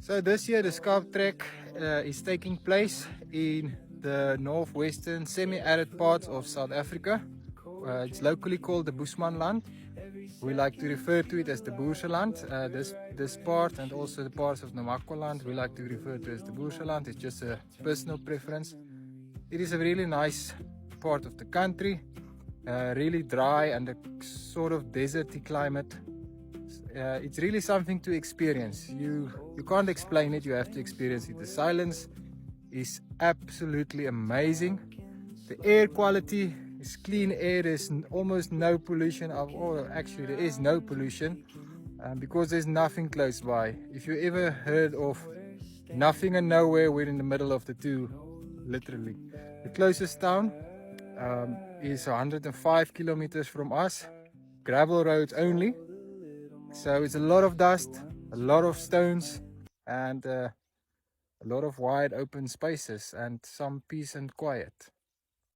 So this year the Scarp Trek is taking place in the northwestern semi-arid parts of South Africa. It's locally called the Bushmanland. We like to refer to it as the Boerseland. This part and also the parts of Namakwaland we like to refer to as the Boerseland. It's just a personal preference. It is a really nice part of the country, really dry and a sort of deserty climate. It's really something to experience. You can't explain it, you have to experience it. The silence is absolutely amazing. The air quality is clean air, there's almost no pollution, or actually there is no pollution because there's nothing close by. If you ever heard of nothing and nowhere, we're in the middle of the two, literally. The closest town is 105 kilometers from us, gravel roads only. So it's a lot of dust, a lot of stones, and a lot of wide open spaces and some peace and quiet.